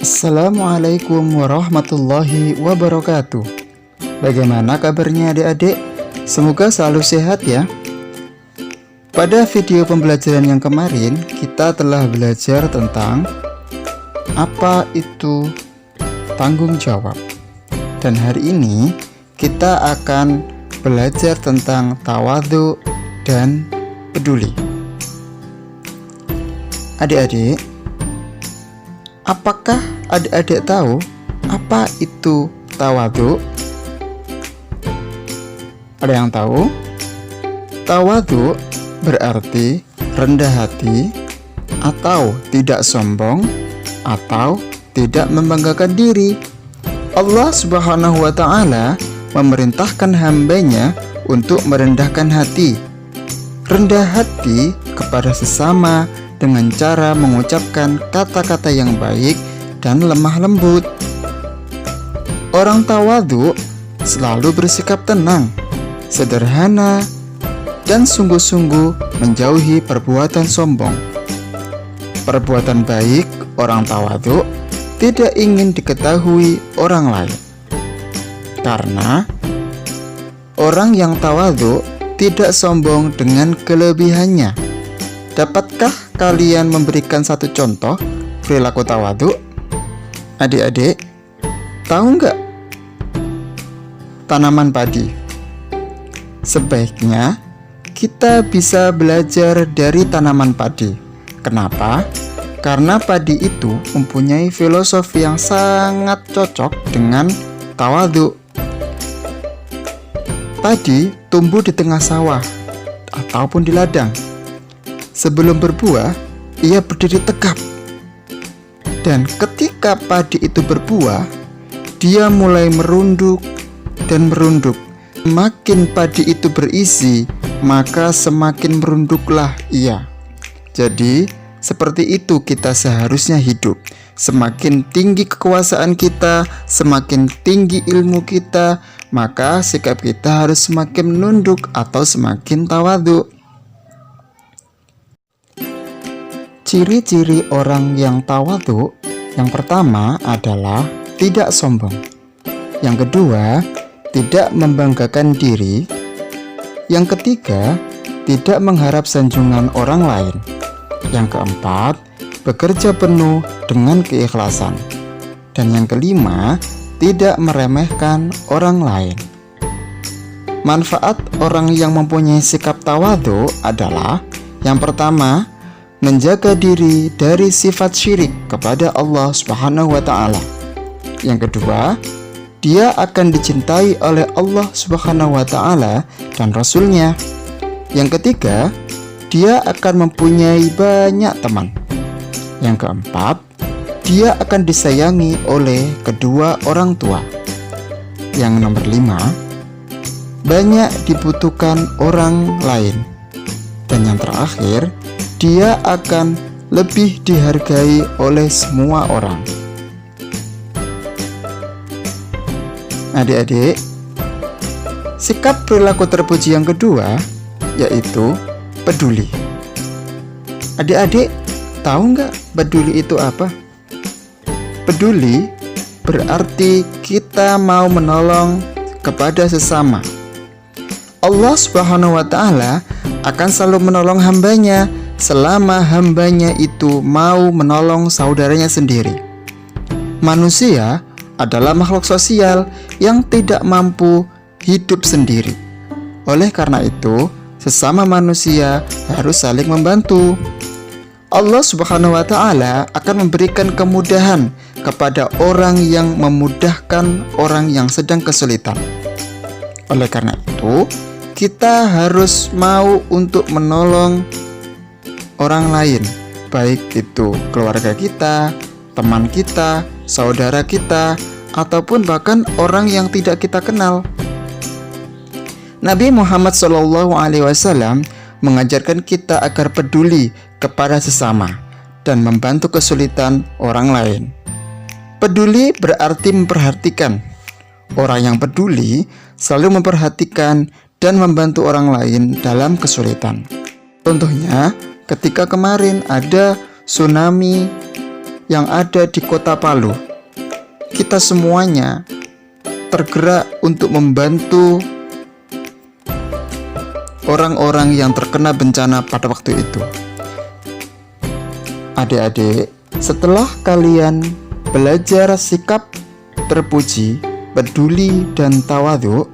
Assalamualaikum warahmatullahi wabarakatuh. Bagaimana kabarnya adik-adik? Semoga selalu sehat ya. Pada video pembelajaran yang kemarin, kita telah belajar tentang apa itu tanggung jawab. Dan hari ini kita akan belajar tentang tawadhu dan peduli. Adik-adik, apakah adik-adik tahu apa itu tawadhu? Ada yang tahu? Tawadhu berarti rendah hati, atau tidak sombong, atau tidak membanggakan diri. Allah Subhanahu wa Ta'ala memerintahkan hambanya untuk merendahkan hati. Rendah hati kepada sesama dengan cara mengucapkan kata-kata yang baik dan lemah lembut. Orang tawadhu selalu bersikap tenang, sederhana, dan sungguh-sungguh menjauhi perbuatan sombong. Perbuatan baik orang tawadhu tidak ingin diketahui orang lain, karena orang yang tawadhu tidak sombong dengan kelebihannya. Dapatkah kalian memberikan satu contoh perilaku tawadhu? Adik-adik, tahu nggak? Tanaman padi. Sebaiknya kita bisa belajar dari tanaman padi. Kenapa? Karena padi itu mempunyai filosofi yang sangat cocok dengan tawadhu. Padi tumbuh di tengah sawah ataupun di ladang. Sebelum berbuah, ia berdiri tegap. Dan ketika padi itu berbuah, dia mulai merunduk dan merunduk. Semakin padi itu berisi, maka semakin merunduklah ia. Jadi, seperti itu kita seharusnya hidup. Semakin tinggi kekuasaan kita, semakin tinggi ilmu kita, maka sikap kita harus semakin menunduk atau semakin tawadhu. Ciri-ciri orang yang tawadhu, yang pertama adalah tidak sombong. Yang kedua, tidak membanggakan diri. Yang ketiga, tidak mengharap sanjungan orang lain. Yang keempat, bekerja penuh dengan keikhlasan. Dan yang kelima, tidak meremehkan orang lain. Manfaat orang yang mempunyai sikap tawadhu adalah yang pertama, menjaga diri dari sifat syirik kepada Allah Subhanahu wa Ta'ala. Yang kedua, dia akan dicintai oleh Allah Subhanahu wa Ta'ala dan Rasul-Nya. Yang ketiga, dia akan mempunyai banyak teman. Yang keempat, dia akan disayangi oleh kedua orang tua. Yang nomor 5, banyak dibutuhkan orang lain. Dan yang terakhir, dia akan lebih dihargai oleh semua orang. Adik-adik, sikap perilaku terpuji yang kedua yaitu peduli. Adik-adik, tahu nggak peduli itu apa? Peduli berarti kita mau menolong kepada sesama. Allah Subhanahu wa Ta'ala akan selalu menolong hambanya selama hambanya itu mau menolong saudaranya sendiri. Manusia adalah makhluk sosial yang tidak mampu hidup sendiri. Oleh karena itu, sesama manusia harus saling membantu. Allah Subhanahu wa Ta'ala akan memberikan kemudahan kepada orang yang memudahkan orang yang sedang kesulitan. Oleh karena itu, kita harus mau untuk menolong orang lain, baik itu keluarga kita, teman kita, saudara kita, ataupun bahkan orang yang tidak kita kenal. Nabi Muhammad SAW mengajarkan kita agar peduli kepada sesama dan membantu kesulitan orang lain. Peduli berarti memperhatikan. Orang yang peduli selalu memperhatikan dan membantu orang lain dalam kesulitan. Contohnya, ketika kemarin ada tsunami yang ada di Kota Palu. Kita semuanya tergerak untuk membantu orang-orang yang terkena bencana pada waktu itu. Adik-adik, setelah kalian belajar sikap terpuji, peduli, dan tawadhu,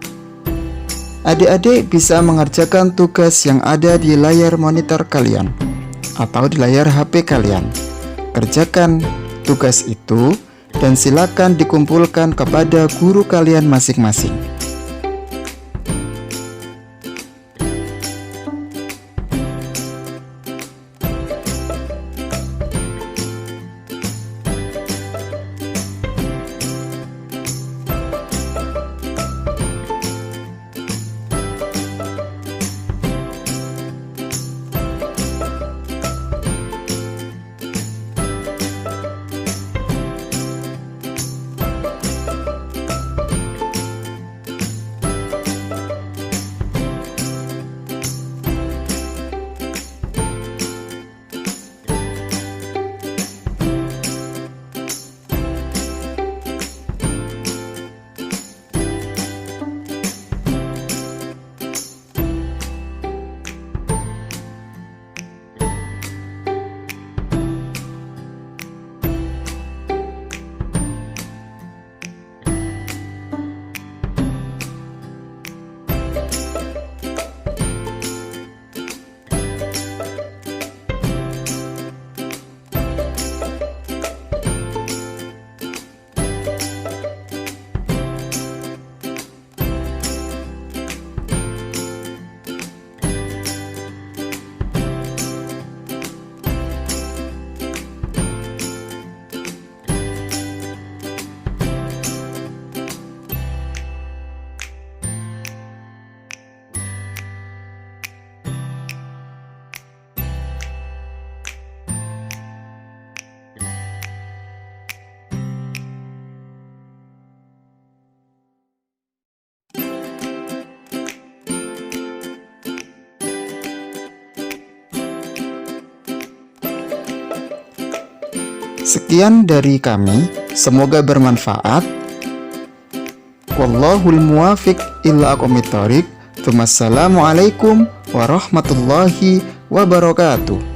adik-adik bisa mengerjakan tugas yang ada di layar monitor kalian atau di layar HP kalian. Kerjakan tugas itu dan silakan dikumpulkan kepada guru kalian masing-masing. Sekian dari kami, semoga bermanfaat. Wallahul muwafiq ila aqwamit thoriq. Wassalamualaikum warahmatullahi wabarakatuh.